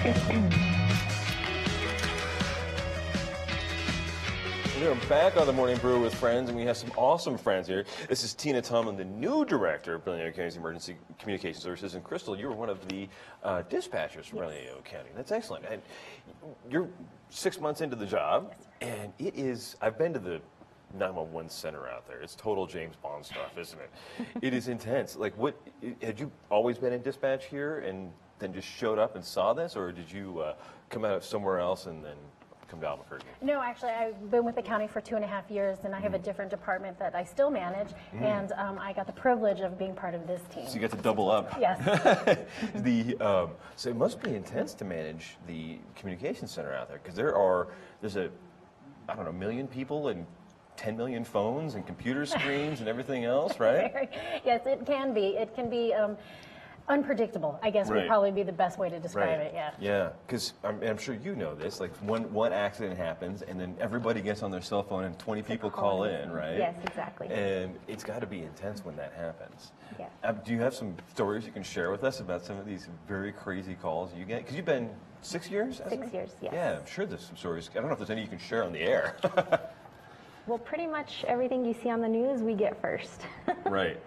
We're back on the Morning Brew with friends, and we have some awesome friends here. This is Tina Tomlin, the new director of Bernalillo County's Emergency Communication Services. And Crystal, you were one of the dispatchers from Bernalillo County. That's excellent. And you're 6 months into the job, and it is, I've been to the 911 center out there. It's total James Bond stuff, isn't it? It is intense. Like, what, had you always been in dispatch here and then just showed up and saw this, or did you come out of somewhere else and then come to Albuquerque? No, actually, I've been with the county for 2.5 years, and I have a different department that I still manage, and I got the privilege of being part of this team. So you got to double up. Yes. So it must be intense to manage the communication center out there, because there's a, I don't know, 1 million people and 10 million phones and computer screens and everything else, right? Yes, it can be. It can be unpredictable, I guess would probably be the best way to describe it, yeah. Yeah, because I'm sure you know this, like one accident happens and then everybody gets on their cell phone and 20 people call in, right? Yes, exactly. And it's got to be intense when that happens. Yeah. Do you have some stories you can share with us about some of these very crazy calls you get? Because you've been 6 years? 6 years, yes. Yeah, I'm sure there's some stories. I don't know if there's any you can share on the air. Well, pretty much everything you see on the news, we get first. Right.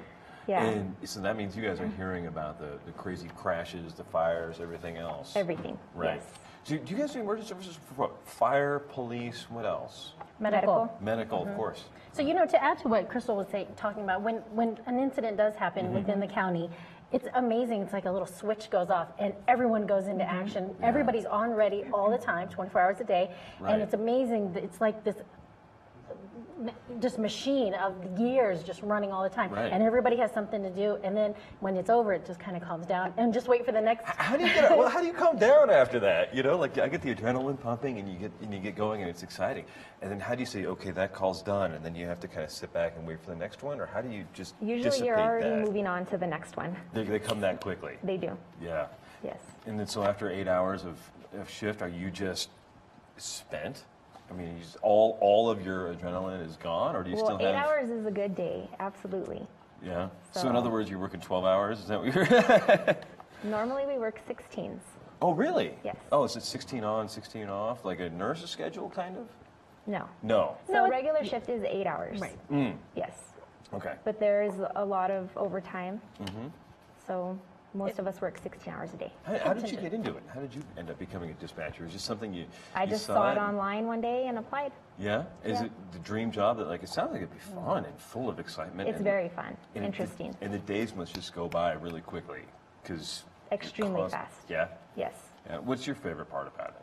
Yeah. And so that means you guys are hearing about the crazy crashes, the fires, everything else. Everything. Right. Yes. So do you guys do emergency services for what? Fire, police, what else? Medical. Medical, of course. So, you know, to add to what Crystal was talking about, when an incident does happen within the county, it's amazing. It's like a little switch goes off and everyone goes into action. Yeah. Everybody's on ready all the time, 24 hours a day. Right. And it's amazing. It's like this just machine of gears just running all the time. Right. And everybody has something to do. And then when it's over, it just kind of calms down and just wait for the next. How do you get how do you calm down after that? You know, like I get the adrenaline pumping and you get going and it's exciting. And then how do you say, okay, that call's done, and then you have to kind of sit back and wait for the next one, or how do you just usually you're already moving on to the next one. They come that quickly. They do. Yeah. Yes. And then so after 8 hours of shift, are you just spent? I mean, all of your adrenaline is gone, or do you still have? 8 hours is a good day, absolutely. Yeah. So in other words, you're working 12 hours. Is that what you're? Normally we work 16s. Oh, really? Yes. Oh, is it 16 on, 16 off, like a nurse's schedule, kind of? No. No. So regular shift is 8 hours. Right. Mm. Yes. Okay. But there's a lot of overtime. So most of us work 16 hours a day. How did you get into it? How did you end up becoming a dispatcher? Is this something I just saw it online one day and applied. Yeah? Is it the dream job that, like, it sounds like it'd be fun and full of excitement? It's very fun, interesting. And the days must just go by really quickly, because... Extremely fast. Yeah? Yes. Yeah. What's your favorite part about it?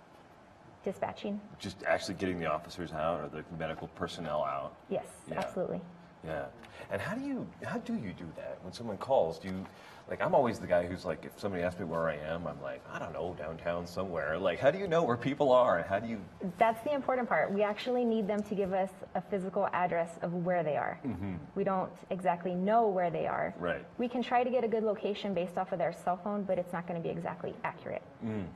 Dispatching. Just actually getting the officers out or the medical personnel out? Yes, absolutely. Yeah. And how do you do that when someone calls? Do you, like, I'm always the guy who's like, if somebody asks me where I am, I'm like, I don't know, downtown somewhere. Like, how do you know where people are, and how do you? That's the important part. We actually need them to give us a physical address of where they are. We don't exactly know where they are. Right. We can try to get a good location based off of their cell phone, but it's not going to be exactly accurate.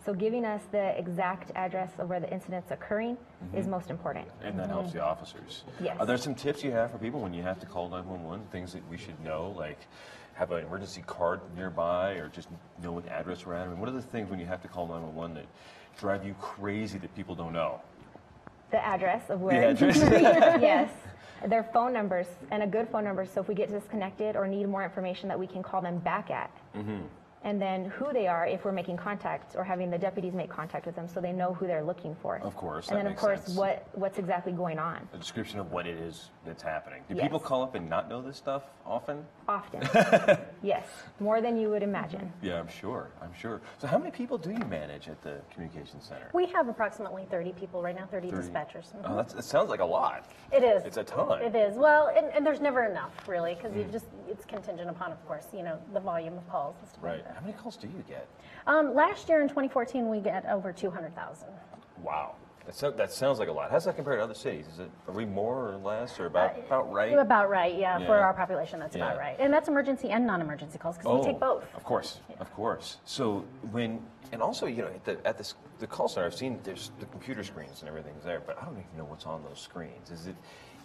So giving us the exact address of where the incident's occurring is most important. And that helps the officers. Yes. Are there some tips you have for people when you have to call 911? Things that we should know, like have an emergency card nearby, or just know an address we're at? I mean, what are the things when you have to call 911 that drive you crazy that people don't know? The address of where. The address? Yes. Their phone numbers, and a good phone number, so if we get disconnected or need more information that we can call them back at. And then who they are if we're making contact or having the deputies make contact with them so they know who they're looking for. Of course. And that then, of makes course, sense. what's exactly going on. A description of what it is that's happening. Do Yes. people call up and not know this stuff often? Often. Yes. More than you would imagine. Yeah, I'm sure. I'm sure. So how many people do you manage at the communication center? We have approximately 30 people right now, 30 dispatchers. Oh, that sounds like a lot. It is. It's a ton. It is. Well, and there's never enough, really, because it's contingent upon, of course, you know, the volume of calls and stuff like that. How many calls do you get? Last year in 2014, we get over 200,000. Wow. That sounds like a lot. How does that compare to other cities? Are we more or less, or about right? About right, yeah. For our population, that's about right. And that's emergency and non-emergency calls, because we take both. Of course, of course. So and also, you know, at the call center, I've seen there's the computer screens and everything's there, but I don't even know what's on those screens.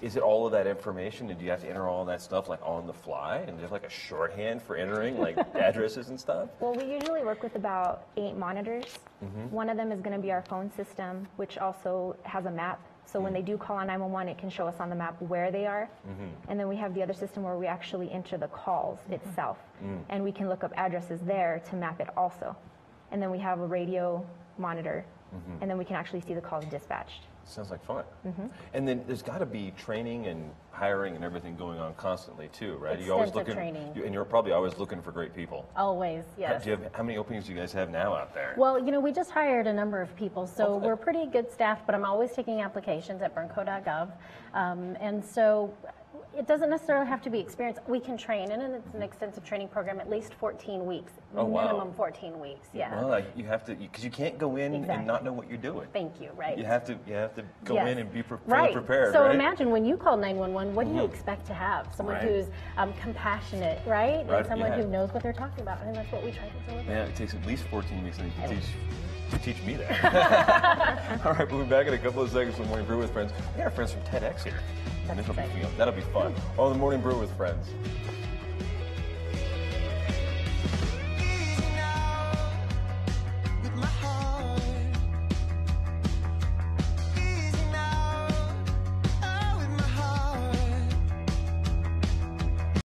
is it all of that information, and do you have to enter all that stuff like on the fly, and there's like a shorthand for entering like addresses and stuff? Well, we usually work with about 8 monitors. One of them is going to be our phone system, which also has a map. So when they do call on 911, it can show us on the map where they are. And then we have the other system where we actually enter the calls itself. And we can look up addresses there to map it also. And then we have a radio monitor. And then we can actually see the calls dispatched. Sounds like fun. And then there's got to be training and hiring and everything going on constantly too, right? Extensive You always looking, training. and you're probably always looking for great people. Always, yes. How many openings do you guys have now out there? Well, you know, we just hired a number of people, so we're pretty good staffed, but I'm always taking applications at BernCo.gov. And so it doesn't necessarily have to be experience. We can train, and it's an extensive training program, at least 14 weeks. Oh, wow. Minimum 14 weeks, yeah. Well, you have to, because you can't go in and not know what you're doing. Thank you, right. You have to go in and be right. prepared, so right? imagine when you call 911, what do you expect to have? Someone who's compassionate, right? And someone who knows what they're talking about, and that's what we try to deliver. Yeah, it takes at least 14 weeks to teach me that. All right, we'll be back in a couple of seconds with Morning Brew with Friends. We got our friends from TEDx here. And that'll be fun. Oh, the Morning Brew with Friends.